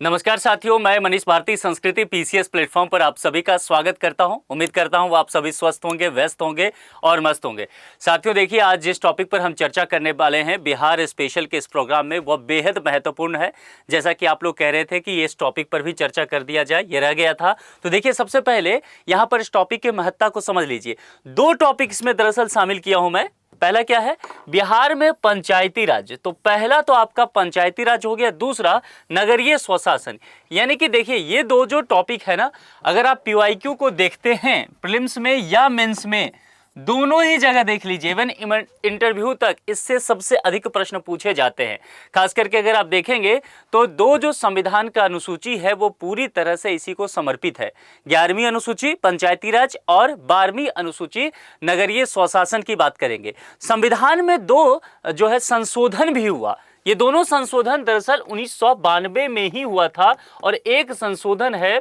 नमस्कार साथियों, मैं मनीष भारती संस्कृति पीसीएस प्लेटफॉर्म पर आप सभी का स्वागत करता हूं। उम्मीद करता हूं आप सभी स्वस्थ होंगे, व्यस्त होंगे और मस्त होंगे। साथियों देखिए, आज जिस टॉपिक पर हम चर्चा करने वाले हैं बिहार स्पेशल के इस प्रोग्राम में, वह बेहद महत्वपूर्ण है। जैसा कि आप लोग कह रहे थे कि इस टॉपिक पर भी चर्चा कर दिया जाए, ये रह गया था। तो देखिए, सबसे पहले यहाँ पर इस टॉपिक की महत्ता को समझ लीजिए। दो टॉपिक इसमें दरअसल शामिल किया हूं मैं। पहला क्या है, बिहार में पंचायती राज। तो पहला तो आपका पंचायती राज हो गया, दूसरा नगरीय स्वशासन। यानी कि देखिए, ये दो जो टॉपिक है ना, अगर आप पीवाईक्यू को देखते हैं प्रीलिम्स में या मेंस में, दोनों ही जगह देख लीजिए, इवन इंटरव्यू तक इससे सबसे अधिक प्रश्न पूछे जाते हैं। खास करके अगर आप देखेंगे तो दो जो संविधान का अनुसूची है वो पूरी तरह से इसी को समर्पित है। 11वीं अनुसूची पंचायती राज और 12वीं अनुसूची नगरीय स्वशासन की बात करेंगे। संविधान में दो जो है संशोधन भी हुआ। ये दोनों संशोधन दरअसल 1992 में ही हुआ था, और एक संशोधन है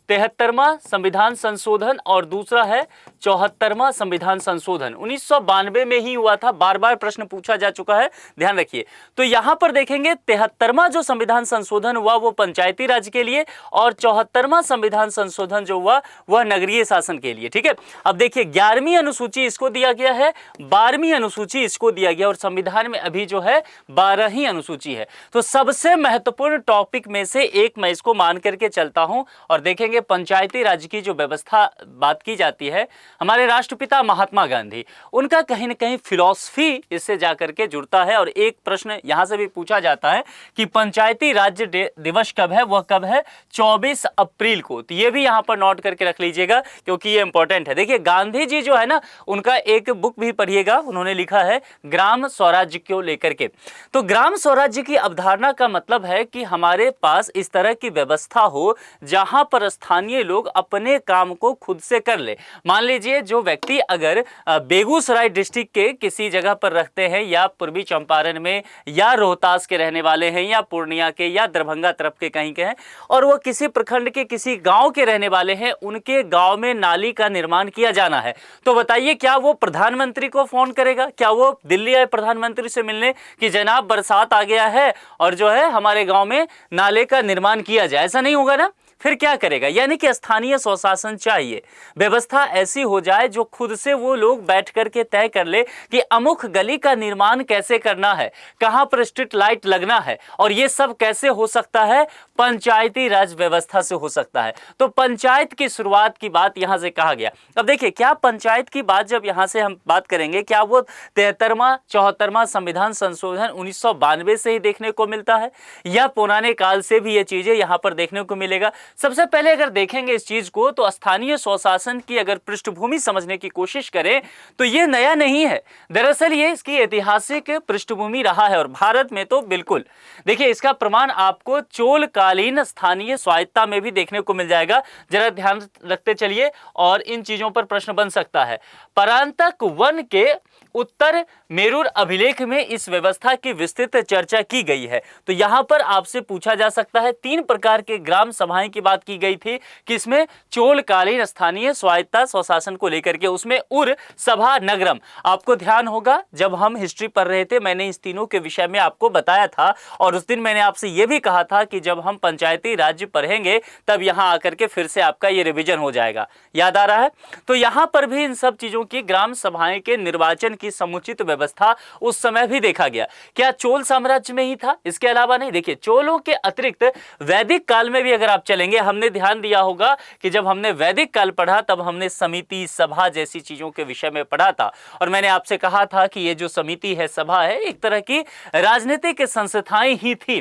73वां संविधान संशोधन और दूसरा है 74वां संविधान संशोधन। 1992 में ही हुआ था। बार बार प्रश्न पूछा जा चुका है, ध्यान रखिए। तो यहां पर देखेंगे 73वां जो संविधान संशोधन हुआ वो पंचायती राज के लिए, और 74वां संविधान संशोधन जो हुआ वह नगरीय शासन के लिए। ठीक है, अब देखिए 11वीं अनुसूची इसको दिया गया है, 12वीं अनुसूची इसको दिया गया, और संविधान में अभी जो है 12 ही अनुसूची है। तो सबसे महत्वपूर्ण टॉपिक में से एक मैं इसको मान करके चलता हूं। और देखेंगे पंचायती राज की जो व्यवस्था बात की जाती है, हमारे राष्ट्रपिता महात्मा गांधी, उनका कहीं ना कहीं फिलॉसफी इससे जाकर के जुड़ता है। और एक प्रश्न यहां से भी पूछा जाता है कि पंचायती राज दिवस कब है, वह कब है, 24 अप्रैल को। तो ये भी यहां पर नोट करके रख लीजिएगा क्योंकि ये इंपॉर्टेंट है। देखिए, गांधी जी जो है ना, उनका एक बुक भी पढ़िएगा, उन्होंने लिखा है ग्राम स्वराज्य को लेकर के। तो ग्राम स्वराज्य की अवधारणा का मतलब है कि हमारे पास इस तरह की व्यवस्था हो जहां पर स्थानीय लोग अपने काम को खुद से कर ले। मान लीजिए जो व्यक्ति अगर बेगूसराय डिस्ट्रिक्ट के किसी जगह पर रहते हैं, या पूर्वी चंपारण में, या रोहतास के रहने वाले हैं, या पूर्णिया के, या दरभंगा तरफ के कहीं के हैं, और वो किसी प्रखंड के किसी गांव के रहने वाले हैं, उनके गांव में नाली का निर्माण किया जाना है, तो बताइए क्या वो प्रधानमंत्री को फोन करेगा? क्या वो दिल्ली आए प्रधानमंत्री से मिलने कि जनाब बरसात आ गया है और जो है हमारे गांव में नाले का निर्माण किया जाए? ऐसा नहीं होगा ना। फिर क्या करेगा? यानी कि स्थानीय स्वशासन चाहिए, व्यवस्था ऐसी हो जाए जो खुद से वो लोग बैठ करके तय कर ले कि अमुक गली का निर्माण कैसे करना है, कहां पर स्ट्रीट लाइट लगना है, और ये सब कैसे हो सकता है? पंचायती राज व्यवस्था से हो सकता है। तो पंचायत की शुरुआत की बात यहां से कहा गया। अब देखिए, क्या पंचायत की बात जब यहां से हम बात करेंगे, क्या वो 73वां 74वां संविधान संशोधन 1992 से ही देखने को मिलता है, या पुराने काल से भी ये चीजें यहां पर देखने को मिलेगा? सबसे पहले अगर देखेंगे इस चीज को, तो स्थानीय स्वशासन की अगर पृष्ठभूमि समझने की कोशिश करें तो ये नया नहीं है। दरअसल ये इसकी ऐतिहासिक पृष्ठभूमि रहा है, और भारत में तो बिल्कुल। देखिए, इसका प्रमाण आपको चोलकालीन स्थानीय स्वायत्ता में भी देखने को मिल जाएगा। जरा ध्यान रखते चलिए, और इन चीजों पर प्रश्न बन सकता है। परांतक वन के उत्तर मेरुर अभिलेख में इस व्यवस्था की विस्तृत चर्चा की गई है। तो यहां पर आपसे पूछा जा सकता है, 3 प्रकार के ग्राम सभाएं की बात की गई थी, किसमें? चोलकालीन स्थानीय स्वायत्ता स्वशासन को लेकर के। उसमें उर सभा नगरम, आपको ध्यान होगा जब हम हिस्ट्री पढ़ रहे थे, मैंने इस तीनों के विषय में आपको बताया था, और उस दिन मैंने आपसे यह भी कहा था कि जब हम पंचायती राज्य पढ़ेंगे तब यहां आकर के फिर से आपका ये रिवीजन हो जाएगा। याद आ रहा है? तो यहां पर भी इन सब चीजों की, ग्राम सभाएं के निर्वाचन की समुचित व्यवस्था उस समय भी देखा गया। क्या चोल साम्राज्य में ही था? इसके अलावा नहीं। देखिए, चोलों के अतिरिक्त वैदिक काल में भी अगर आप चलेंगे, हमने ध्यान दिया होगा कि जब हमने वैदिक काल पढ़ा तब हमने समिति, सभा जैसी चीजों के विषय में पढ़ा था, और मैंने आपसे कहा था कि ये जो समिति है, सभा है, एक तरह की राजनीतिक संस्थाएं ही थी।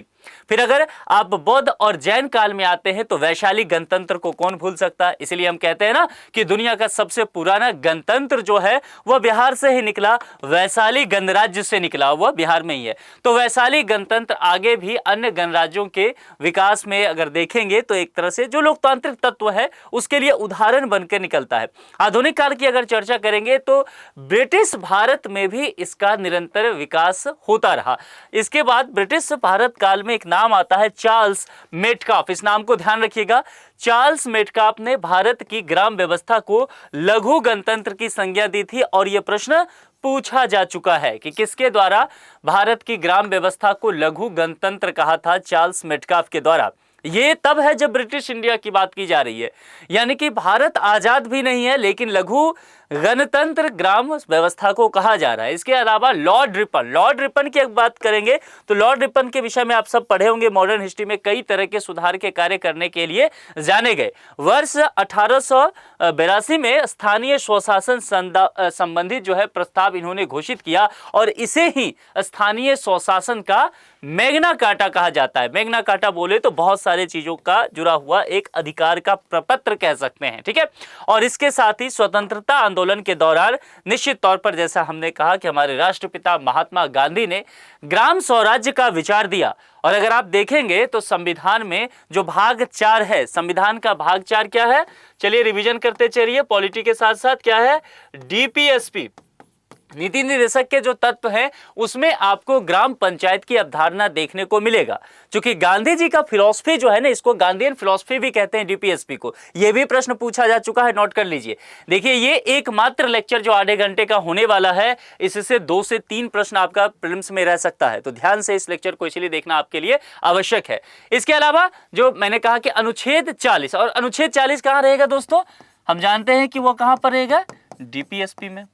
फिर अगर आप बौद्ध और जैन काल में आते हैं तो वैशाली गणतंत्र को कौन भूल सकता है? इसलिए हम कहते हैं ना कि दुनिया का सबसे पुराना गणतंत्र जो है वह बिहार से ही निकला, वैशाली गणराज्य से निकला, वह बिहार में ही है। तो वैशाली गणतंत्र आगे भी अन्य गणराज्यों के विकास में अगर देखेंगे तो एक तरह से जो लोकतांत्रिक तत्व है उसके लिए उदाहरण बनकर निकलता है। आधुनिक काल की अगर चर्चा करेंगे तो ब्रिटिश भारत में भी इसका निरंतर विकास होता रहा। इसके बाद ब्रिटिश भारत काल में एक नाम आता है चार्ल्स मेटकाफ। इस नाम को ध्यान रखिएगा। चार्ल्स मेटकाफ ने भारत की ग्राम व्यवस्था को लघु गणतंत्र की संज्ञा दी थी, और यह प्रश्न पूछा जा चुका है कि किसके द्वारा भारत की ग्राम व्यवस्था को लघु गणतंत्र कहा था, चार्ल्स मेटकाफ के द्वारा। ये तब है जब ब्रिटिश इंडिया की बात की जा रही है, यानी कि भारत आजाद भी नहीं है लेकिन लघु गणतंत्र ग्राम व्यवस्था को कहा जा रहा है। इसके अलावा लॉर्ड रिपन की अगर बात करेंगे तो लॉर्ड रिपन के विषय में आप सब पढ़े होंगे, मॉडर्न हिस्ट्री में कई तरह के सुधार के कार्य करने के लिए जाने गए। वर्ष 1882 में स्थानीय स्वशासन संबंधित जो है प्रस्ताव इन्होंने घोषित किया और इसे ही स्थानीय स्वशासन का मैग्ना कार्टा कहा जाता है। मैग्ना कार्टा बोले तो बहुत सारे चीजों का जुड़ा हुआ एक अधिकार का प्रपत्र कह सकते हैं, ठीक है। और इसके साथ ही स्वतंत्रता आंदोलन के दौरान निश्चित तौर पर जैसा हमने कहा कि हमारे राष्ट्रपिता महात्मा गांधी ने ग्राम स्वराज्य का विचार दिया। और अगर आप देखेंगे तो संविधान में जो भाग 4 है, संविधान का भाग 4 क्या है, चलिए रिवीजन करते चलिए पॉलिटी के साथ साथ, क्या है, डीपीएसपी नीति निर्देशक के जो तत्व हैं उसमें आपको ग्राम पंचायत की अवधारणा देखने को मिलेगा। क्योंकि गांधी जी का फिलॉसफी जो है ना, इसको गांधीयन फिलॉसफी भी कहते हैं डीपीएसपी को। यह भी प्रश्न पूछा जा चुका है, नोट कर लीजिए। देखिए ये एकमात्र लेक्चर जो आधे घंटे का होने वाला है, इससे 2 से 3 प्रश्न आपका प्रीलिम्स में रह सकता है, तो ध्यान से इस लेक्चर को इसलिए देखना आपके लिए आवश्यक है। इसके अलावा जो मैंने कहा कि अनुच्छेद 40, और अनुच्छेद 40 कहां रहेगा दोस्तों, हम जानते हैं कि वो कहां पर रहेगा, डीपीएसपी में,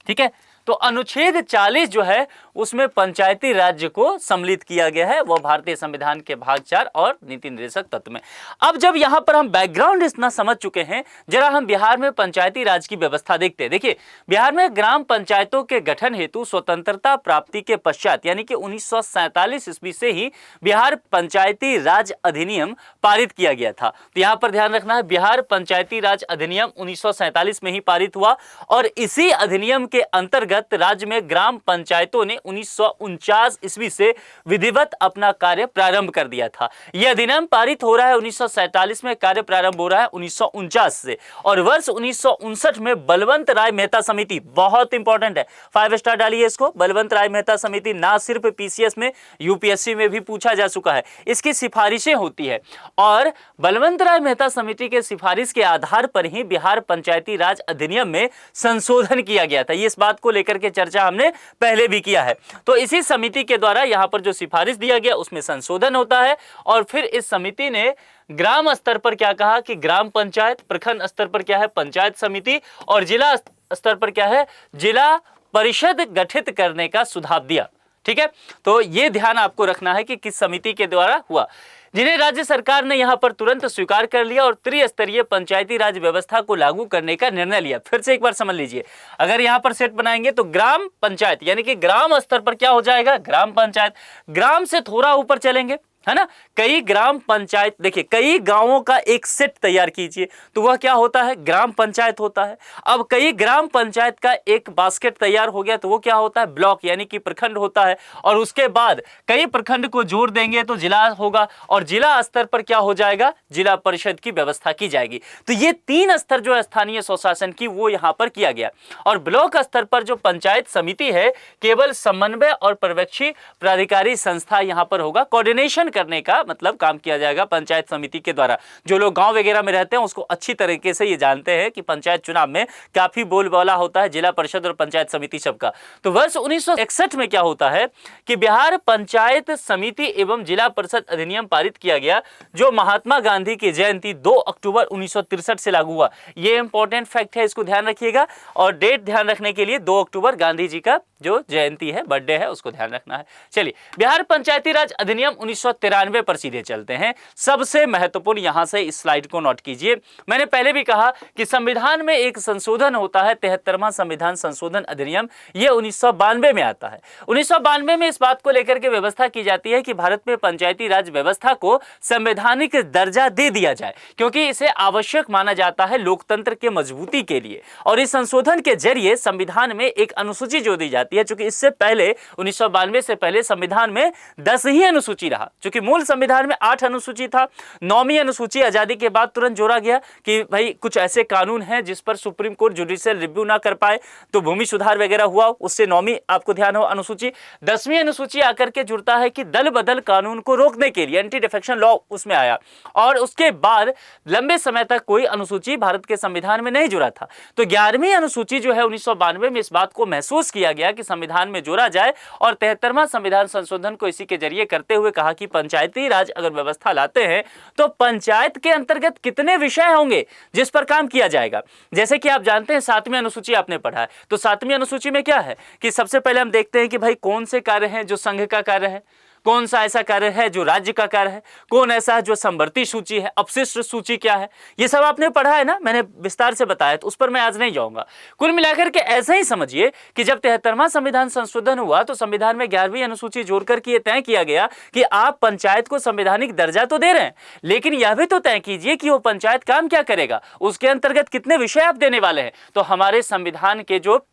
ठीक है। तो अनुच्छेद 40 जो है उसमें पंचायती राज्य को सम्मिलित किया गया है, वह भारतीय संविधान के भाग 4 और नीति निर्देशक तत्व में। अब जब यहां पर हम बैकग्राउंड इतना समझ चुके हैं, जरा हम बिहार में पंचायती राज की व्यवस्था देखते हैं। देखिए बिहार में ग्राम पंचायतों के गठन हेतु स्वतंत्रता प्राप्ति के पश्चात यानी कि 1947 ईस्वी से ही बिहार पंचायती राज अधिनियम पारित किया गया था। तो यहां पर ध्यान रखना है, बिहार पंचायती राज अधिनियम 1947 में ही पारित हुआ और इसी अधिनियम के अंतर्गत राज्य में ग्राम पंचायतों ने 1949 ईस्वी से विधिवत अपना कार्य प्रारंभ कर दिया था। यह अधिनियम पारित हो रहा है 1947 में, कार्य प्रारंभ हो रहा है 1949 से। और वर्ष 1959 में बलवंत राय मेहता समिति, बहुत इंपॉर्टेंट है, 5 स्टार डालिए इसको, बलवंत राय मेहता समिति ना सिर्फ पीसीएस में, यूपीएससी में भी पूछा जा चुका है, इसकी सिफारिशें होती है। और बलवंत राय मेहता समिति के सिफारिश के आधार पर ही बिहार पंचायती राज अधिनियम में संशोधन किया गया था। इस बात को लेकर के चर्चा हमने पहले भी किया है। तो इसी समिति के द्वारा यहां पर जो सिफारिश दिया गया उसमें संशोधन होता है और फिर इस समिति ने ग्राम स्तर पर क्या कहा कि ग्राम पंचायत, प्रखंड स्तर पर क्या है, पंचायत समिति, और जिला स्तर पर क्या है, जिला परिषद गठित करने का सुझाव दिया, ठीक है। तो यह ध्यान आपको रखना है कि किस समिति के द्वारा हुआ, जिन्हें राज्य सरकार ने यहां पर तुरंत स्वीकार कर लिया और त्रिस्तरीय पंचायती राज व्यवस्था को लागू करने का निर्णय लिया। फिर से एक बार समझ लीजिए, अगर यहां पर सेट बनाएंगे तो ग्राम पंचायत यानी कि ग्राम स्तर पर क्या हो जाएगा, ग्राम पंचायत। ग्राम से थोड़ा ऊपर चलेंगे, है ना, कई ग्राम पंचायत, देखिए कई गांवों का एक सेट तैयार कीजिए तो वह क्या होता है, ग्राम पंचायत होता है। अब कई ग्राम पंचायत का एक बास्केट तैयार हो गया तो वो क्या होता है, ब्लॉक यानी कि प्रखंड होता है। और उसके बाद कई प्रखंड को जोड़ देंगे तो जिला होगा और जिला स्तर पर क्या हो जाएगा, जिला परिषद की व्यवस्था की जाएगी। तो ये 3 स्तर जो है स्थानीय स्वशासन की वो यहां पर किया गया। और ब्लॉक स्तर पर जो पंचायत समिति है केवल समन्वय और पर्यवेक्षी प्राधिकारी संस्था यहां पर होगा, कोऑर्डिनेशन करने का मतलब काम किया जाएगा पंचायत समिति के द्वारा। जो लोग गांव वगैरह में रहते हैं उसको अच्छी तरीके से ये जानते हैं कि पंचायत चुनाव में काफी बोलबाला होता है जिला परिषद और पंचायत समिति सबका। तो वर्ष 1961 में क्या होता है कि बिहार पंचायत समिति एवं जिला परिषद अधिनियम पारित किया गया, जो महात्मा गांधी की जयंती 2 अक्टूबर 1963 से लागू हुआ। ये इंपॉर्टेंट फैक्ट है, इसको ध्यान रखिएगा और डेट ध्यान रखने के लिए 2 अक्टूबर गांधी जी का जो जयंती है, बर्थडे है, उसको ध्यान रखना है। चलिए बिहार पंचायती राज अधिनियम 1993 पर सीधे चलते हैं। सबसे महत्वपूर्ण यहां से इस स्लाइड को नोट कीजिए। मैंने पहले भी कहा कि संविधान में एक संशोधन होता है, 73वां संविधान संशोधन अधिनियम, यह 1992 में आता है। 1992 में इस बात को लेकर के व्यवस्था की जाती है कि भारत में पंचायती राज व्यवस्था को संवैधानिक दर्जा दे दिया जाए, क्योंकि इसे आवश्यक माना जाता है लोकतंत्र के मजबूती के लिए। और इस संशोधन के जरिए संविधान में एक अनुसूची जो दी जाती है, चूंकि इससे पहले 1992 से पहले संविधान में 10 ही अनुसूची रहा, चूंकि क्योंकि मूल संविधान में 8 अनुसूची था। 9वीं अनुसूची आजादी के बाद तुरंत जोड़ा गया कि भाई कुछ ऐसे कानून हैं जिस पर सुप्रीम कोर्ट जुडिशियल रिव्यू ना कर पाए, तो भूमि सुधार वगैरह हुआ, उससे 9वीं आपको ध्यान हो अनुसूची। 10वीं अनुसूची आकर के जुड़ता है कि दल बदल कानून को रोकने के लिए एंटी डिफेक्शन लॉ उसमें आया, और उसके बाद लंबे समय तक कोई अनुसूची भारत के संविधान में नहीं जुड़ा था। तो 11वीं अनुसूची जो है 1992 में इस बात को महसूस किया गया कि संविधान में जोड़ा जाए, और 73वां संविधान संशोधन को इसी के जरिए करते हुए कहा कि पंचायती राज अगर व्यवस्था लाते हैं तो पंचायत के अंतर्गत कितने विषय होंगे जिस पर काम किया जाएगा। जैसे कि आप जानते हैं 7वीं अनुसूची आपने पढ़ा है, तो 7वीं अनुसूची में क्या है कि सबसे पहले हम देखते हैं कि भाई कौन से कार्य हैं जो संघ का कार्य है, कौन सा ऐसा कार्य है जो राज्य का कार्य है, कौन ऐसा है जो समवर्ती सूची है, अपशिष्ट सूची क्या है, ये सब आपने पढ़ा है ना, मैंने विस्तार से बताया, तो उस पर मैं आज नहीं जाऊंगा। कुल मिलाकर के ऐसा ही समझिए कि जब 73वां संविधान संशोधन हुआ तो संविधान में 11वीं अनुसूची जोड़कर के तय किया गया कि आप पंचायत को संवैधानिक दर्जा तो दे रहे हैं, लेकिन यह भी तो तय कीजिए कि वो पंचायत काम क्या करेगा, उसके अंतर्गत कितने विषय आप देने वाले हैं। तो हमारे संविधान के जो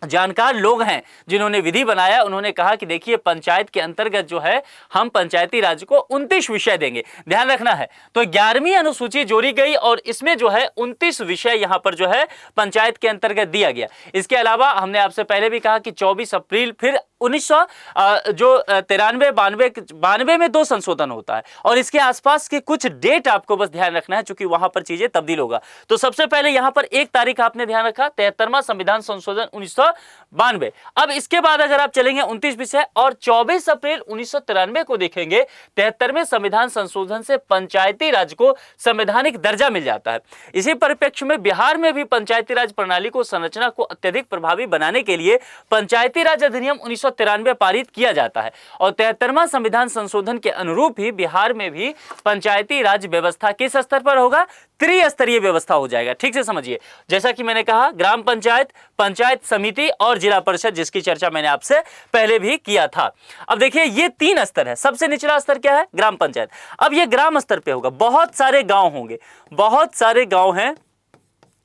जानकार लोग हैं जिन्होंने विधि बनाया, उन्होंने कहा कि देखिए पंचायत के अंतर्गत जो है हम पंचायती राज को 29 विषय देंगे, ध्यान रखना है। तो 11वीं अनुसूची जोड़ी गई और इसमें जो है 29 विषय यहां पर जो है पंचायत के अंतर्गत दिया गया। इसके अलावा हमने आपसे पहले भी कहा कि 24 अप्रैल फिर 1993-92 में 2 संशोधन होता है, और इसके आसपास के कुछ डेट आपको बस ध्यान रखना है क्योंकि वहां पर चीजें तब्दील होगा। तो सबसे पहले यहां पर 1 तारीख आपने ध्यान रखा, 73वां संविधान संशोधन 1992। अब इसके बाद अगर आप चलेंगे 29 विषय, और 24 अप्रैल 1993 को देखेंगे, 73वें संविधान संशोधन से पंचायती राज को संवैधानिक दर्जा मिल जाता है। इसी परिप्रेक्ष्य में बिहार में भी पंचायती राज प्रणाली को संरचना को अत्यधिक प्रभावी बनाने के लिए पंचायती राज अधिनियम 1993 पारित किया जाता है, और 73वां संविधान संशोधन के अनुरूप ही बिहार में भी पंचायती राज व्यवस्था किस स्तर पर होगा, त्रिस्तरीय व्यवस्था हो जाएगा। ठीक से समझिए, जैसा कि मैंने कहा ग्राम पंचायत, पंचायत समिति और जिला परिषद, जिसकी चर्चा मैंने आपसे पहले भी किया था। अब देखिए ये 3 स्तर है। सबसे निचला स्तर क्या है, ग्राम पंचायत। अब ये ग्राम स्तर पे होगा, बहुत सारे गांव होंगे, बहुत सारे गांव हैं,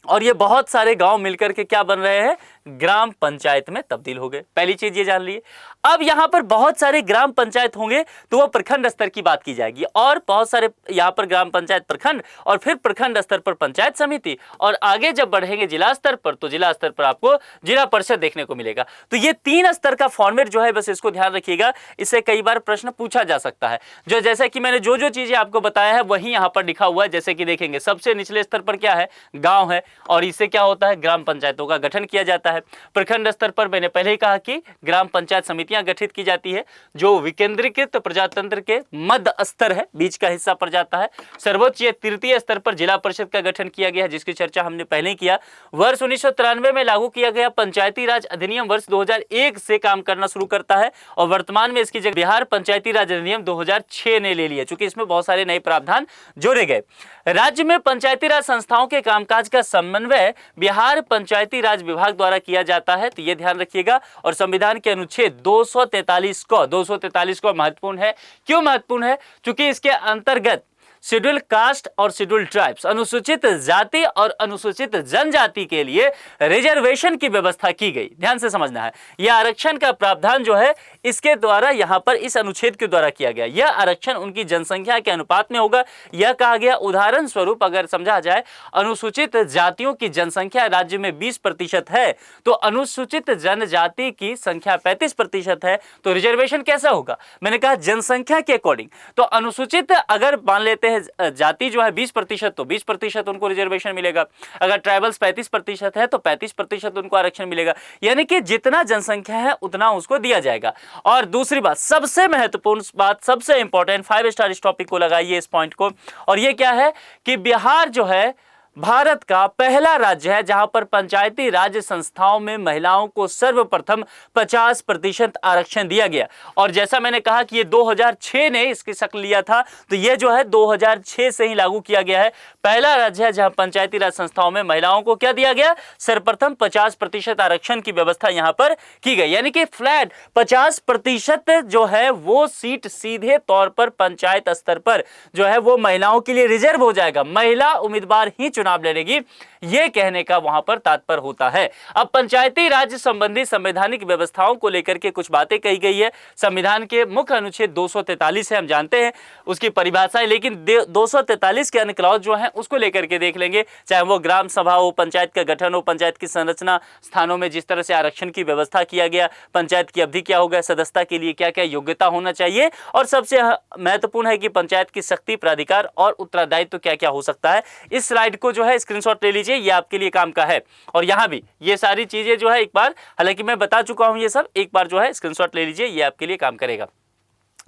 और ये बहुत सारे गांव मिलकर के क्या बन रहे हैं, ग्राम पंचायत में तब्दील हो गए। पहली चीज ये जान लिए। अब यहां पर बहुत सारे ग्राम पंचायत होंगे तो वो प्रखंड स्तर की बात की जाएगी, और बहुत सारे यहां पर ग्राम पंचायत प्रखंड, और फिर प्रखंड स्तर पर पंचायत समिति, और आगे जब बढ़ेंगे जिला स्तर पर तो जिला स्तर पर आपको जिला परिषद देखने को मिलेगा। तो ये 3 स्तर का फॉर्मेट जो है, बस इसको ध्यान रखिएगा, इससे कई बार प्रश्न पूछा जा सकता है। जो जैसे कि मैंने जो चीजें आपको बताया है वही यहां पर लिखा हुआ है। जैसे कि देखेंगे सबसे निचले स्तर पर क्या है, गांव है, और इससे क्या होता है, ग्राम पंचायतों का गठन किया जाता है। प्रखंड स्तर पर मैंने पहले ही कहा कि ग्राम पंचायत समितियां गठित की जाती है, जो विकेंद्रीकृत प्रजातंत्र के मध्य स्तर है, बीच का हिस्सा पड़ जाता है। सर्वोच्च या तृतीय स्तर पर जिला परिषद का गठन किया गया है, जिसकी चर्चा हमने पहले ही किया। वर्ष 1993 में लागू किया गया पंचायती राज अधिनियम वर्ष 2001 से काम करना शुरू करता है, और वर्तमान में इसकी जगह बिहार पंचायती राज अधिनियम 2006 ने ले लिया, चूंकि इसमें बहुत सारे नए प्रावधान जोड़े गए। राज्य में पंचायती राज संस्थाओं के कामकाज का समन्वय बिहार पंचायती राज विभाग द्वारा किया जाता है, तो ये ध्यान रखिएगा। और संविधान के अनुच्छेद 243 को महत्वपूर्ण है। क्यों महत्वपूर्ण है, क्योंकि इसके अंतर्गत शेड्यूल कास्ट और शेड्यूल ट्राइब्स, अनुसूचित जाति और अनुसूचित जनजाति के लिए रिजर्वेशन की व्यवस्था की गई। ध्यान से समझना है, यह आरक्षण का प्रावधान जो है इसके द्वारा यहां पर इस अनुच्छेद के द्वारा किया गया। यह आरक्षण उनकी जनसंख्या के अनुपात में होगा। यह कहा गया, उदाहरण स्वरूप अगर समझा जाए, अनुसूचित जातियों की जनसंख्या राज्य में 20% है, तो अनुसूचित जनजाति की संख्या 35% है, तो रिजर्वेशन कैसा होगा, मैंने कहा जनसंख्या के अकॉर्डिंग। तो अनुसूचित अगर मान लेते हैं जाति जो है 20%, तो 20% उनको रिजर्वेशन मिलेगा। अगर ट्राइबल्स 35% है तो 35% उनको आरक्षण मिलेगा, यानी कि जितना जनसंख्या है उतना उसको दिया जाएगा। और दूसरी बात, सबसे महत्वपूर्ण बात, सबसे इंपॉर्टेंट, 5 स्टार इस टॉपिक को लगाइए, इस पॉइंट को, और ये क्या है कि बिहार जो है भारत का पहला राज्य है जहां पर पंचायती राज संस्थाओं में महिलाओं को सर्वप्रथम 50% आरक्षण दिया गया। और जैसा मैंने कहा कि ये 2006 ने इसकी शक्ल लिया था, तो ये जो है 2006 से ही लागू किया गया है। पहला राज्य है जहां पंचायती राज संस्थाओं में महिलाओं को क्या दिया गया, सर्वप्रथम 50% आरक्षण की व्यवस्था यहां पर की गई, यानी कि फ्लैट 50% जो है वो सीट सीधे तौर पर पंचायत स्तर पर जो है वो महिलाओं के लिए रिजर्व हो जाएगा। महिला उम्मीदवार ही चुनाव चुनाव लड़ेगी, ये कहने का वहां पर तात्पर्य होता है। अब पंचायती राज संबंधी संवैधानिक व्यवस्थाओं को लेकर के कुछ बातें कही गई है। संविधान के मुख्य अनुच्छेद 243 है, हम जानते हैं उसकी परिभाषा है, लेकिन 243 के अन्य क्लॉज जो है उसको लेकर के देख लेंगे, चाहे वो ग्राम सभा हो, पंचायत का गठन हो, पंचायत की संरचना, स्थानों में जिस तरह से आरक्षण की व्यवस्था किया गया, पंचायत की अवधि क्या होगा, सदस्यता के लिए क्या क्या योग्यता होना चाहिए, और सबसे महत्वपूर्ण है कि पंचायत की शक्ति, प्राधिकार और उत्तरदायित्व तो क्या क्या हो सकता है। इस स्लाइड को जो है स्क्रीनशॉट ले लीजिए, ये आपके लिए काम का है। और यहां भी ये सारी चीजें जो है एक बार, हालांकि मैं बता चुका हूं ये सब, एक बार जो है स्क्रीनशॉट ले लीजिए, ये आपके लिए काम करेगा।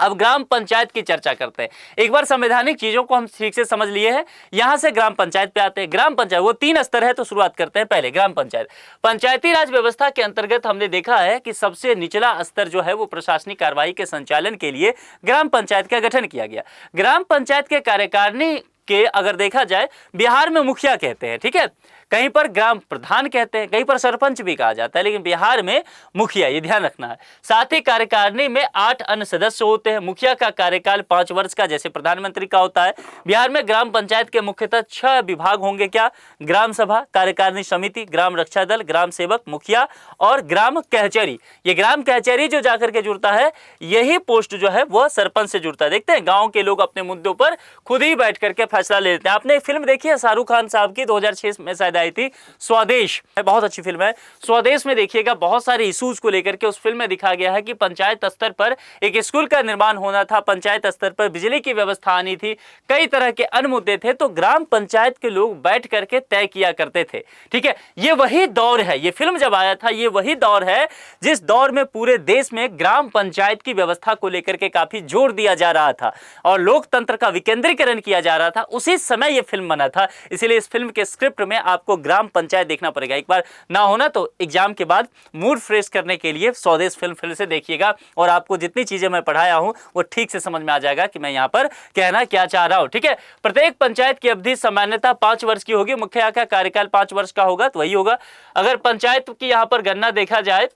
अब ग्राम पंचायत की चर्चा करते हैं। एक बार संवैधानिक चीजों को हम ठीक से समझ लिए हैं, यहां से ग्राम पंचायत पे आते हैं। ग्राम पंचायत वो 3 स्तर है, तो शुरुआत करते हैं पहले ग्राम पंचायत। पंचायती राज व्यवस्था के अंतर्गत हमने देखा है कि सबसे निचला स्तर जो है वो प्रशासनिक कार्रवाई के संचालन के लिए ग्राम पंचायत का गठन किया गया। ग्राम पंचायत के कार्यकारिणी के अगर देखा जाए, बिहार में मुखिया कहते हैं, ठीक है, कहीं पर ग्राम प्रधान कहते हैं, कहीं पर सरपंच भी कहा जाता है, लेकिन बिहार में मुखिया, ये ध्यान रखना है। साथ ही कार्यकारिणी में 8 अन्य सदस्य होते हैं। मुखिया का कार्यकाल 5 वर्ष का जैसे प्रधानमंत्री का होता है। बिहार में ग्राम पंचायत के मुख्यतः 6 विभाग होंगे, क्या, ग्राम सभा, कार्यकारिणी समिति, ग्राम रक्षा दल, ग्राम सेवक, मुखिया और ग्राम कचहरी। ये ग्राम कचहरी जो जाकर के जुड़ता है, यही पोस्ट जो है वह सरपंच से जुड़ता है। देखते हैं गाँव के लोग अपने मुद्दों पर खुद ही बैठ करके फैसला ले लेते हैं। आपने एक फिल्म देखी है शाहरुख खान साहब की, 2006 में शायद आई थी, स्वदेश, बहुत अच्छी फिल्म है। स्वदेश में देखिएगा बहुत सारे इश्यूज को लेकर के उस फिल्म में दिखा गया है कि पंचायत स्तर पर एक स्कूल का निर्माण होना था, पंचायत स्तर पर बिजली की व्यवस्था आनी थी, कई तरह के अन्य मुद्दे थे, तो ग्राम पंचायत के लोग बैठ करके तय किया करते थे। ठीक है, ये वही दौर है, ये फिल्म जब आया था ये वही दौर है जिस दौर में पूरे देश में ग्राम पंचायत की व्यवस्था को लेकर के काफी जोर दिया जा रहा था और लोकतंत्र का विकेंद्रीकरण किया जा रहा था। उसी समय ये फिल्म बना था, इसीलिए इस फिल्म के स्क्रिप्ट में आपको ग्राम पंचायत देखना पड़ेगा। एक बार ना होना तो एग्जाम के बाद मूड फ्रेश करने के लिए स्वदेश फिल्म फिर से देखिएगा और आपको जितनी चीजें मैं पढ़ाया हूं वो ठीक से समझ में आ जाएगा कि मैं यहां पर कहना क्या चाह रहा हूं। ठीक है, प्रत्येक पंचायत की अवधि सामान्यतः 5 वर्ष की होगी, मुखिया का कार्यकाल 5 वर्ष का होगा, तो वही होगा। अगर पंचायत की यहां पर गणना देखा जाए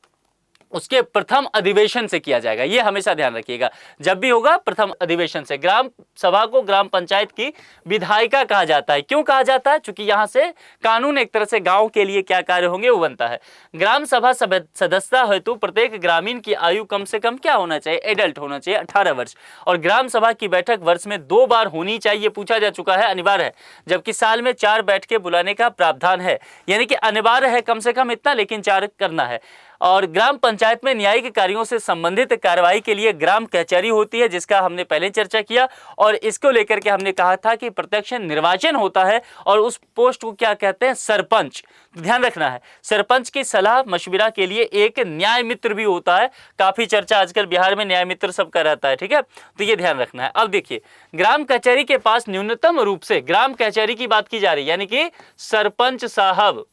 उसके प्रथम अधिवेशन से किया जाएगा, ये हमेशा ध्यान रखिएगा, जब भी होगा प्रथम अधिवेशन से। ग्राम सभा को ग्राम पंचायत की विधायिका कहा जाता है। क्यों कहा जाता है? क्योंकि यहां से कानून एक तरह से गांव के लिए क्या कार्य होंगे वो बनता है। ग्राम सभा सदस्यता हेतु प्रत्येक ग्रामीण की आयु कम से कम क्या होना चाहिए? एडल्ट होना चाहिए, 18 वर्ष। और ग्राम सभा की बैठक वर्ष में 2 बार होनी चाहिए, पूछा जा चुका है, अनिवार्य है, जबकि साल में 4 बैठकें बुलाने का प्रावधान है, यानी कि अनिवार्य है कम से कम इतना, लेकिन 4 करना है। और ग्राम पंचायत में न्यायिक कार्यों से संबंधित कार्रवाई के लिए ग्राम कचहरी होती है, जिसका हमने पहले चर्चा किया, और इसको लेकर के हमने कहा था कि प्रत्यक्ष निर्वाचन होता है और उस पोस्ट को क्या कहते हैं? सरपंच। ध्यान रखना है, सरपंच की सलाह मशविरा के लिए एक न्याय मित्र भी होता है। काफी चर्चा आजकल बिहार में न्याय मित्र सबका रहता है, ठीक है, तो ये ध्यान रखना है। अब देखिए, ग्राम कचहरी के पास न्यूनतम रूप से, ग्राम कचहरी की बात की जा रही है, यानी कि सरपंच साहब,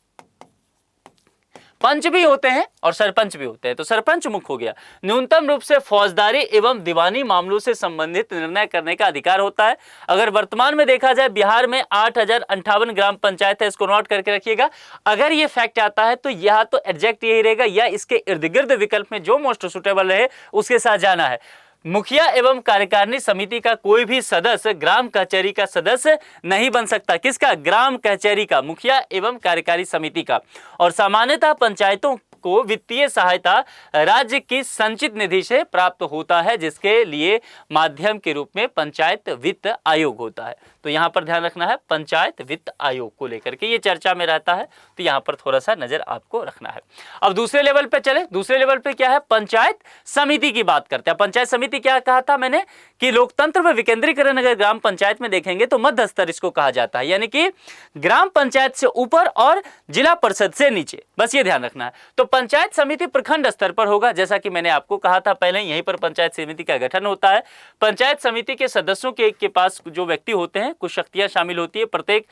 पंच भी होते हैं और सरपंच भी होते हैं, तो सरपंच मुख्य हो गया, न्यूनतम रूप से फौजदारी एवं दीवानी मामलों से संबंधित निर्णय करने का अधिकार होता है। अगर वर्तमान में देखा जाए बिहार में 8058 ग्राम पंचायत है, इसको नोट करके रखिएगा। अगर ये फैक्ट आता है तो यह तो एग्जैक्ट यही रहेगा, या इसके इर्द गिर्द विकल्प में जो मोस्ट सुटेबल रहे उसके साथ जाना है। मुखिया एवं कार्यकारिणी समिति का कोई भी सदस्य ग्राम कचहरी का सदस्य नहीं बन सकता। किसका? ग्राम कचहरी का, मुखिया एवं कार्यकारी समिति का। और सामान्यतः पंचायतों को वित्तीय सहायता राज्य की संचित निधि से प्राप्त होता है, जिसके लिए माध्यम के रूप में पंचायत वित्त आयोग होता है। तो यहां पर ध्यान रखना है, पंचायत वित्त आयोग को लेकर के ये चर्चा में रहता है, तो यहां पर थोड़ा सा नजर आपको रखना है। अब दूसरे लेवल पे चले, दूसरे लेवल पे क्या है? पंचायत समिति की बात करते हैं। पंचायत समिति क्या कहा था मैंने कि लोकतंत्र में विकेंद्रीकरण अगर ग्राम पंचायत में देखेंगे तो मध्य स्तर इसको कहा जाता है, यानी कि ग्राम पंचायत से ऊपर और जिला परिषद से नीचे, बस ये ध्यान रखना है। तो पंचायत समिति प्रखंड स्तर पर होगा, जैसा कि मैंने आपको कहा था पहले, यहीं पर पंचायत समिति का गठन होता है। पंचायत समिति के सदस्यों के पास जो व्यक्ति होते हैं कुछ शक्तियां शामिल होती है। प्रत्येक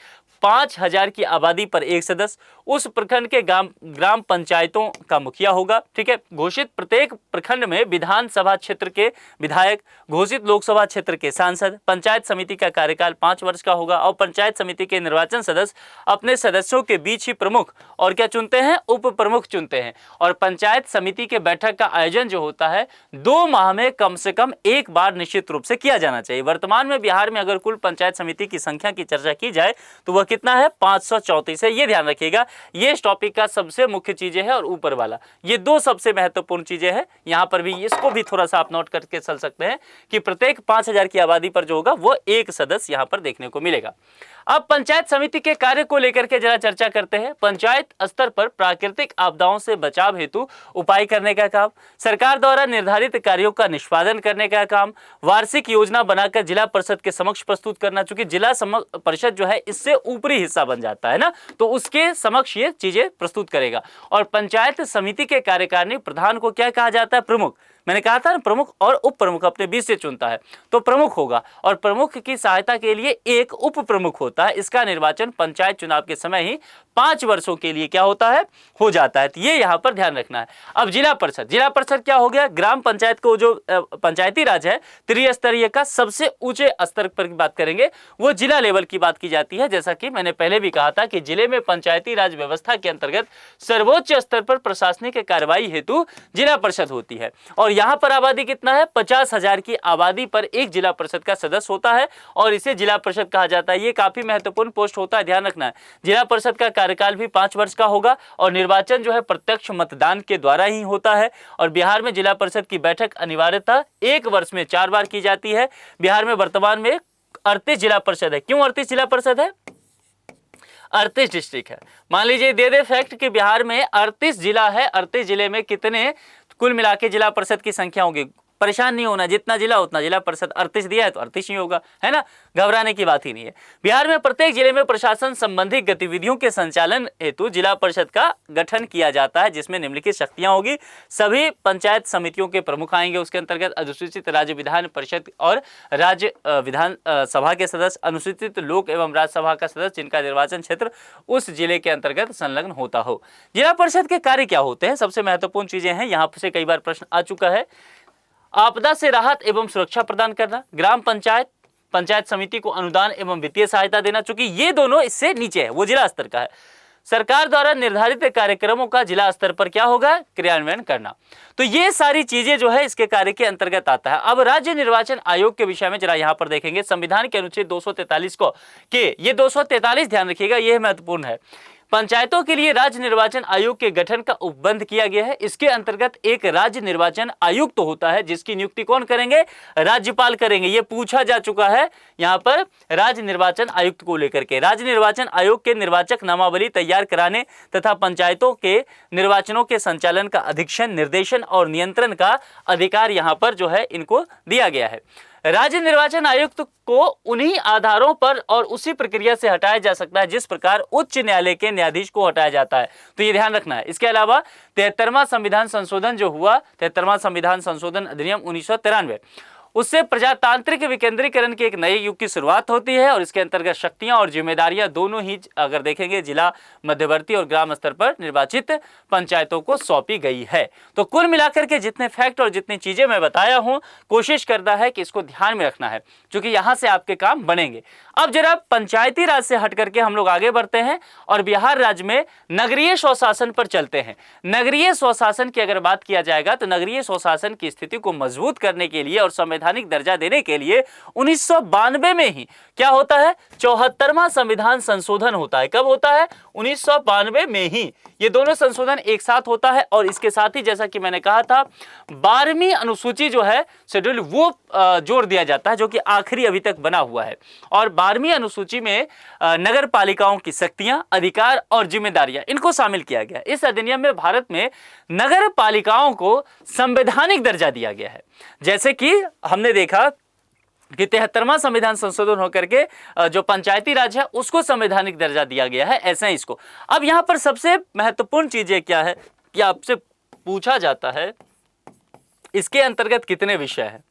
5000 की आबादी पर एक सदस्य उस प्रखंड के ग्राम पंचायतों का मुखिया होगा। ठीक है, घोषित प्रत्येक प्रखंड में विधानसभा क्षेत्र के विधायक, घोषित लोकसभा क्षेत्र के सांसद। पंचायत समिति का कार्यकाल 5 वर्ष का होगा और पंचायत समिति के निर्वाचन सदस्य अपने सदस्यों के बीच ही प्रमुख और क्या चुनते हैं? उप प्रमुख चुनते हैं। हैं। और पंचायत समिति के बैठक का आयोजन जो होता है 2 माह में कम से कम एक बार निश्चित रूप से किया जाना चाहिए। वर्तमान में बिहार में अगर कुल पंचायत समिति की संख्या की चर्चा की जाए तो वह कितना है, 534 है। ये ध्यान रखिएगा, ये इस टॉपिक का सबसे मुख्य चीजें है और ऊपर वाला ये 2 सबसे महत्वपूर्ण चीजें हैं। यहां पर भी इसको भी थोड़ा सा आप नोट करके चल सकते हैं कि प्रत्येक 5000 की आबादी पर जो होगा वो एक सदस्य यहां पर देखने को मिलेगा। अब पंचायत समिति के कार्य को लेकर के जरा चर्चा करते हैं। पंचायत स्तर पर प्राकृतिक आपदाओं से बचाव हेतु उपाय करने का काम, सरकार द्वारा निर्धारित कार्यों का निष्पादन करने का काम, वार्षिक योजना बनाकर जिला परिषद के समक्ष प्रस्तुत करना। चूंकि जिला परिषद जो है इससे ऊपरी हिस्सा बन जाता है ना, तो उसके समक्ष ये चीजें प्रस्तुत करेगा। और पंचायत समिति के कार्यकारिणी प्रधान को क्या कहा जाता है, प्रमुख। मैंने कहा था ना, प्रमुख और उप प्रमुख अपने बीच से चुनता है, तो प्रमुख होगा। और प्रमुख की सहायता के लिए एक उप प्रमुख होता है। इसका निर्वाचन पंचायत चुनाव के समय ही 5 वर्षों के लिए क्या होता है, हो जाता है। तो ये यहाँ पर ध्यान रखना है। अब जिला परिषद क्या हो गया, ग्राम पंचायत को जो पंचायती राज है त्रिस्तरीय का सबसे ऊंचे स्तर पर की बात करेंगे, वो जिला लेवल की बात की जाती है। जैसा कि मैंने पहले भी कहा था कि जिले में पंचायती राज व्यवस्था के अंतर्गत सर्वोच्च स्तर पर प्रशासनिक कार्रवाई हेतु जिला परिषद होती है। और यहाँ पर आबादी कितना है, 50,000 की आबादी पर एक जिला परिषद का सदस्य होता है और इसे जिला परिषद कहा जाता है। ये काफी महत्वपूर्ण पोस्ट होता है, ध्यान रखना है। जिला परिषद का कार्यकाल भी 5 वर्ष का होगा और निर्वाचन जो है प्रत्यक्ष मतदान के द्वारा ही होता है। और बिहार में जिला परिषद की बैठक अनिवार्यतः 1 वर्ष में 4 बार की जाती है। बिहार में वर्तमान में 38 जिला परिषद है। क्यों 38 जिला परिषद है, 38 डिस्ट्रिक्ट है। मान लीजिए दे दे फैक्ट कि बिहार में 38 जिला है। 38 जिले में कितने कुल मिला के जिला परिषद की संख्या होगी, परेशान नहीं होना, जितना जिला उतना जिला परिषद। 38 दिया है तो 38 ही होगा, है ना, घबराने की बात ही नहीं है। बिहार में प्रत्येक जिले में प्रशासन संबंधी गतिविधियों के संचालन हेतु जिला परिषद का गठन किया जाता है, जिसमें निम्नलिखित शक्तियां होगी। सभी पंचायत समितियों के प्रमुख आएंगे उसके अंतर्गत। अनुसूचित राज्य विधान परिषद और राज्य विधान सभा के सदस्य, अनुसूचित लोक एवं राज्यसभा का सदस्य जिनका निर्वाचन क्षेत्र उस जिले के अंतर्गत संलग्न होता हो। जिला परिषद के कार्य क्या होते हैं, सबसे महत्वपूर्ण चीजें हैं। यहाँ से कई बार प्रश्न आ चुका है। आपदा से राहत एवं सुरक्षा प्रदान करना, ग्राम पंचायत पंचायत समिति को अनुदान एवं वित्तीय सहायता देना, चूंकि ये दोनों इससे नीचे है, वो जिला स्तर का है। सरकार द्वारा निर्धारित कार्यक्रमों का जिला स्तर पर क्या होगा, क्रियान्वयन करना। तो ये सारी चीजें जो है इसके कार्य के अंतर्गत आता है। अब राज्य निर्वाचन आयोग के विषय में जरा यहां पर देखेंगे। संविधान के अनुच्छेद 243 को के ये 243 ध्यान रखिएगा, यह महत्वपूर्ण है। पंचायतों के लिए राज्य निर्वाचन आयोग के गठन का उपबंध किया गया है। इसके अंतर्गत एक राज्य निर्वाचन आयुक्त तो होता है जिसकी नियुक्ति कौन करेंगे, राज्यपाल करेंगे। यह पूछा जा चुका है यहां पर राज्य निर्वाचन आयुक्त को लेकर के। राज्य निर्वाचन आयोग के निर्वाचक नामावली तैयार कराने तथा पंचायतों के निर्वाचनों के संचालन का अधीक्षण, निर्देशन और नियंत्रण का अधिकार यहां पर जो है इनको दिया गया है। राज्य निर्वाचन आयुक्त को उन्हीं आधारों पर और उसी प्रक्रिया से हटाया जा सकता है जिस प्रकार उच्च न्यायालय के न्यायाधीश को हटाया जाता है, तो ये ध्यान रखना है। इसके अलावा 73वां संविधान संशोधन जो हुआ, 73वां संविधान संशोधन अधिनियम 1993, उससे प्रजातांत्रिक विकेंद्रीकरण के एक नए युग की शुरुआत होती है और इसके अंतर्गत शक्तियां और जिम्मेदारियां दोनों ही अगर देखेंगे जिला मध्यवर्ती और ग्राम स्तर पर निर्वाचित पंचायतों को सौंपी गई है। तो कुल मिलाकर के जितने फैक्ट और जितनी चीजें मैं बताया हूं, कोशिश करना है कि इसको ध्यान में रखना है क्योंकि यहां से आपके काम बनेंगे। अब जरा पंचायती राज से हट करके हम लोग आगे बढ़ते हैं और बिहार राज्य में नगरीय स्वशासन पर चलते हैं। नगरीय स्वशासन की अगर बात किया जाएगा तो नगरीय स्वशासन की स्थिति को मजबूत करने के लिए और संवैधानिक दर्जा देने के लिए 1992 में ही क्या होता है, 74वां संविधान संशोधन होता है। कब होता है, 1992 में ही। ये दोनों संशोधन एक साथ होता है और इसके साथ ही जैसा कि मैंने कहा था 12वीं अनुसूची जो है शेड्यूल वो जोड़ दिया जाता है जो कि आखिरी अभी तक बना हुआ है। और 12वीं अनुसूची में नगर पालिकाओं की शक्तियां, अधिकार और जिम्मेदारियां इनको शामिल किया गया। इस अधिनियम में भारत में नगर पालिकाओं को संवैधानिक दर्जा दिया गया है। जैसे कि हमने देखा कि 73वां संविधान संशोधन होकर के जो पंचायती राज है उसको संवैधानिक दर्जा दिया गया है, ऐसा ही इसको। अब यहां पर सबसे महत्वपूर्ण चीजें क्या है कि आपसे पूछा जाता है इसके अंतर्गत कितने विषय हैं।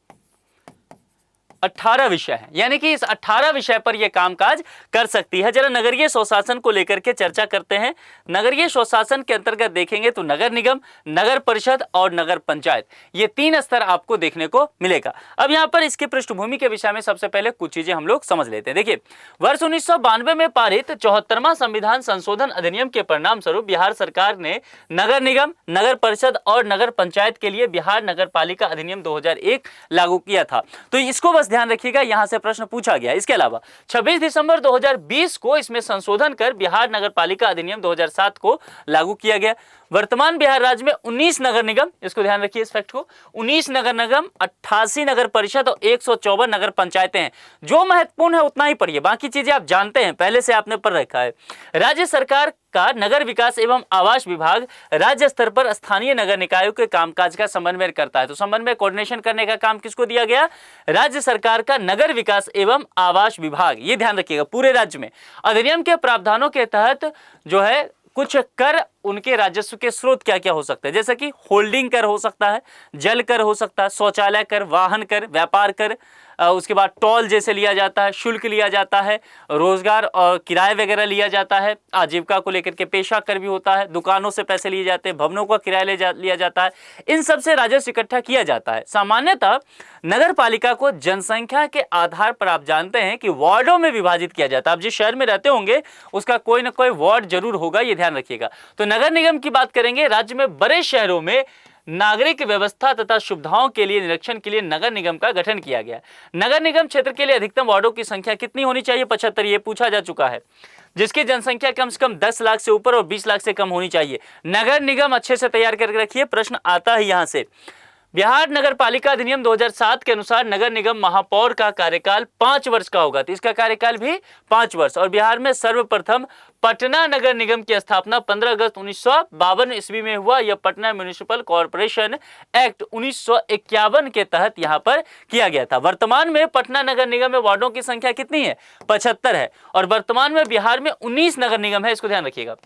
18 विषय हैं, यानी कि इस 18 विषय पर यह कामकाज कर सकती है। जरा नगरीय स्वशासन को लेकर के चर्चा करते हैं। नगरीय स्वशासन के अंतर्गत देखेंगे तो नगर निगम, नगर परिषद और नगर पंचायत, ये 3 स्तर आपको देखने को मिलेगा। अब यहां पर इसकी पृष्ठभूमि के विषय में सबसे पहले कुछ चीजें हम लोग समझ लेते हैं। देखिए, वर्ष 1992 में पारित 74वां संविधान संशोधन अधिनियम के परिणाम स्वरूप बिहार सरकार ने नगर निगम, नगर परिषद और नगर पंचायत के लिए बिहार नगर पालिका अधिनियम 2001 लागू किया था। तो इसको बस ध्यान रखिएगा, यहां से प्रश्न पूछा गया। इसके अलावा 26 दिसंबर 2020 को इसमें संशोधन कर बिहार नगर पालिका अधिनियम 2007 को लागू किया गया। वर्तमान बिहार राज्य में 19 नगर निगम, इसको ध्यान रखिए इस फैक्ट को, 19 नगर निगम, 88 नगर परिषद और 154 नगर पंचायतें हैं। जो महत्वपूर्ण है उतना ही पढ़िए, बाकी चीजें आप जानते हैं, पहले से आपने पढ़ रखा है। राज्य सरकार का नगर विकास एवं आवास विभाग राज्य स्तर पर स्थानीय नगर निकायों के कामकाज का समन्वय करता है। तो समन्वय कोऑर्डिनेशन करने का काम किसको दिया गया? राज्य सरकार का नगर विकास एवं आवास विभाग, ये ध्यान रखिएगा पूरे राज्य में। अधिनियम के प्रावधानों के तहत जो है कुछ कर, उनके राजस्व के स्रोत क्या क्या हो सकते हैं, जैसे कि होल्डिंग कर हो सकता है, जल कर हो सकता है, शौचालय कर, वाहन कर, व्यापार कर, उसके बाद टोल जैसे लिया जाता है, शुल्क लिया जाता है, रोजगार और किराए वगैरह लिया जाता है, आजीविका को लेकर के पेशा कर भी होता है, दुकानों से पैसे लिए जाते हैं, भवनों का किराया लिया जाता है। इन सब से राजस्व इकट्ठा किया जाता है। सामान्यतः नगर पालिका को जनसंख्या के आधार पर आप जानते हैं कि वार्डों में विभाजित किया जाता है। आप जिस शहर में रहते होंगे उसका कोई ना कोई वार्ड जरूर होगा, ये ध्यान रखिएगा। तो नगर निगम की बात करेंगे, राज्य में बड़े शहरों में नागरिक व्यवस्था तथा सुविधाओं के लिए निरीक्षण के लिए नगर निगम का गठन किया गया। नगर निगम क्षेत्र के लिए अधिकतम वार्डों की संख्या कितनी होनी चाहिए? 75, ये पूछा जा चुका है। जिसकी जनसंख्या कम से कम 10 लाख से ऊपर और 20 लाख से कम होनी चाहिए। नगर निगम अच्छे से तैयार करके रखिए, प्रश्न आता है यहां से। बिहार नगर पालिका अधिनियम 2007 के अनुसार नगर निगम महापौर का कार्यकाल 5 वर्ष का होगा, तो इसका कार्यकाल भी 5 वर्ष। और बिहार में सर्वप्रथम पटना नगर निगम की स्थापना 15 अगस्त 1952 ईस्वी में हुआ। यह पटना म्युनिसिपल कॉर्पोरेशन एक्ट 1951 के तहत यहां पर किया गया था। वर्तमान में पटना नगर निगम में वार्डों की संख्या कितनी है? 75 है। और वर्तमान में बिहार में 19 नगर निगम है, इसको ध्यान रखिएगा।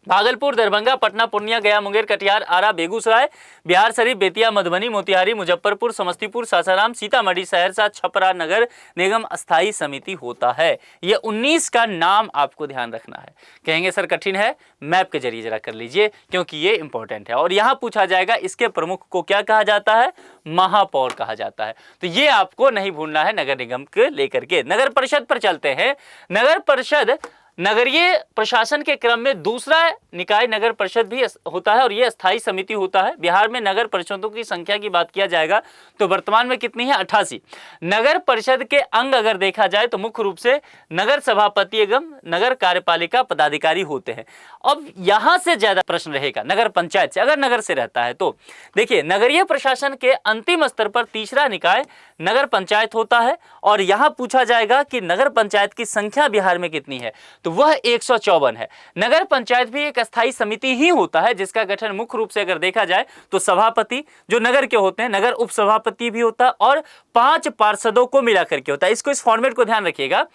भागलपुर, दरभंगा, पटना, पूर्णिया, गया, मुंगेर, कटिहार, आरा, बेगूसराय, बिहार शरीफ, बेतिया, मधुबनी, मोतिहारी, मुजफ्फरपुर, समस्तीपुर, सासाराम, सीतामढ़ी, सहरसा, छपरा नगर निगम अस्थायी समिति होता है। ये 19 का नाम आपको ध्यान रखना है। कहेंगे सर कठिन है, मैप के जरिए जरा कर लीजिए क्योंकि ये इंपॉर्टेंट है। और यहां पूछा जाएगा इसके प्रमुख को क्या कहा जाता है? महापौर कहा जाता है। तो ये आपको नहीं भूलना है नगर निगम के लेकर के। नगर परिषद पर चलते हैं। नगर परिषद नगरीय प्रशासन के क्रम में दूसरा निकाय नगर परिषद भी होता है और यह स्थायी समिति होता है। बिहार में नगर परिषदों की संख्या की बात किया जाएगा तो वर्तमान में कितनी है? 88। नगर परिषद के अंग अगर देखा जाए तो मुख्य रूप से नगर सभापति एवं नगर कार्यपालिका पदाधिकारी होते हैं। अब यहां से ज्यादा प्रश्न रहेगा नगर पंचायत से, अगर नगर से रहता है तो। देखिए, नगरीय प्रशासन के अंतिम स्तर पर तीसरा निकाय नगर पंचायत होता है और यहां पूछा जाएगा कि नगर पंचायत की संख्या बिहार में कितनी है, तो वह 154 है। नगर पंचायत भी एक अस्थायी समिति ही होता है जिसका गठन मुख्य रूप से अगर देखा जाए तो सभापति जो नगर के होते हैं, नगर उप सभापति भी होता है और 5 पार्षदों को मिलाकर के होता है। इसको, इस फॉर्मेट को ध्यान रखिएगा,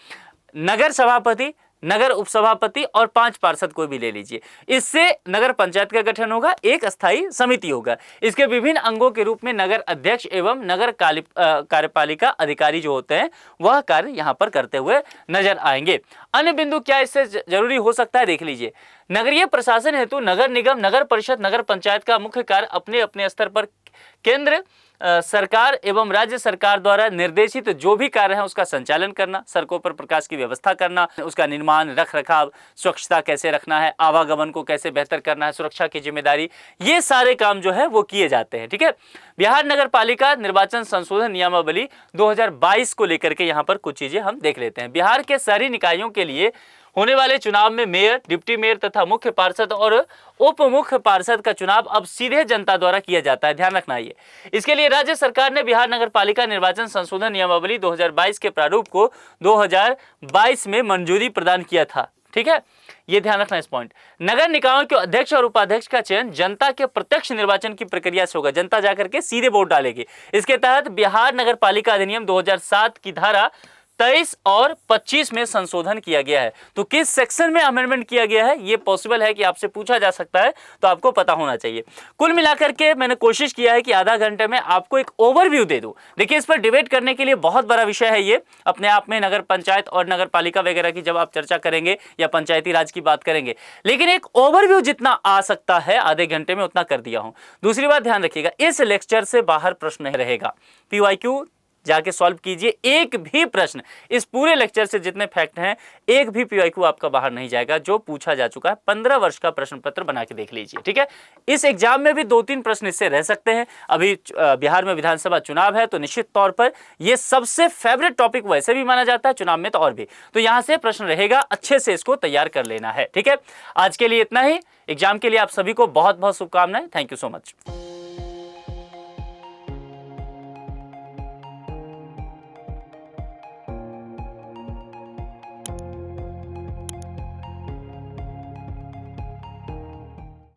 नगर सभापति, नगर उपसभापति और 5 पार्षद कोई भी ले लीजिए। इससे नगर पंचायत का गठन होगा, एक अस्थायी समिति होगा। इसके विभिन्न अंगों के रूप में नगर अध्यक्ष एवं नगर कार्यपालिका अधिकारी जो होते हैं वह कार्य यहां पर करते हुए नजर आएंगे। अन्य बिंदु क्या इससे जरूरी हो सकता है, देख लीजिए। नगरीय प्रशासन हेतु नगर निगम, नगर परिषद, नगर पंचायत का मुख्य कार्य अपने अपने स्तर पर केंद्र सरकार एवं राज्य सरकार द्वारा निर्देशित जो भी कार्य है उसका संचालन करना, सड़कों पर प्रकाश की व्यवस्था करना, उसका निर्माण, रख रखाव, स्वच्छता कैसे रखना है, आवागमन को कैसे बेहतर करना है, सुरक्षा की जिम्मेदारी, ये सारे काम जो है वो किए जाते हैं। ठीक है। बिहार नगर पालिका निर्वाचन संशोधन नियमावली 2022 को लेकर के यहाँ पर कुछ चीजें हम देख लेते हैं। बिहार के शहरी निकायों के लिए होने वाले चुनाव में मेयर, डिप्टी मेयर तथा मुख्य पार्षद और उप मुख्य पार्षद का चुनाव अब सीधे जनता द्वारा किया जाता है, ध्यान रखना ये। इसके लिए राज्य सरकार ने बिहार नगर पालिका निर्वाचन संशोधन नियमावली 2022 के प्रारूप को 2022 में मंजूरी प्रदान किया था। ठीक है, ये ध्यान रखना इस पॉइंट। नगर निकायों के अध्यक्ष और उपाध्यक्ष का चयन जनता के प्रत्यक्ष निर्वाचन की प्रक्रिया से होगा, जनता जाकर के सीधे वोट डालेगी। इसके तहत बिहार नगर पालिका अधिनियम 2007 की धारा 23 और 25 में संशोधन किया गया है। तो किस सेक्शन में अमेंडमेंट किया गया है ये पॉसिबल है कि आपसे पूछा जा सकता है, तो आपको पता होना चाहिए। कुल मिलाकर के मैंने कोशिश किया है कि आधा घंटे में आपको एक ओवरव्यू दे दूं। देखिए, इस पर डिबेट करने के लिए बहुत बड़ा विषय है ये अपने आप में, नगर पंचायत और नगर पालिका वगैरह की जब आप चर्चा करेंगे या पंचायती राज की बात करेंगे, लेकिन एक ओवरव्यू जितना आ सकता है आधे घंटे में उतना कर दिया हूं। दूसरी बात ध्यान रखिएगा, इस लेक्चर से बाहर प्रश्न नहीं रहेगा। पीवाईक्यू जाके सॉल्व कीजिए, एक भी प्रश्न इस पूरे लेक्चर से जितने फैक्ट हैं एक भी पीवाईक्यू आपका बाहर नहीं जाएगा जो पूछा जा चुका है। 15 वर्ष का प्रश्न पत्र बना के देख लीजिए, ठीक है। इस एग्जाम में भी 2-3 प्रश्न इससे रह सकते हैं। अभी बिहार में विधानसभा चुनाव है, तो निश्चित तौर पर यह सबसे फेवरेट टॉपिक वैसे भी माना जाता है, चुनाव में तो और भी। तो यहां से प्रश्न रहेगा, अच्छे से इसको तैयार कर लेना है, ठीक है। आज के लिए इतना ही। एग्जाम के लिए आप सभी को बहुत बहुत शुभकामनाएं। Thank you so much.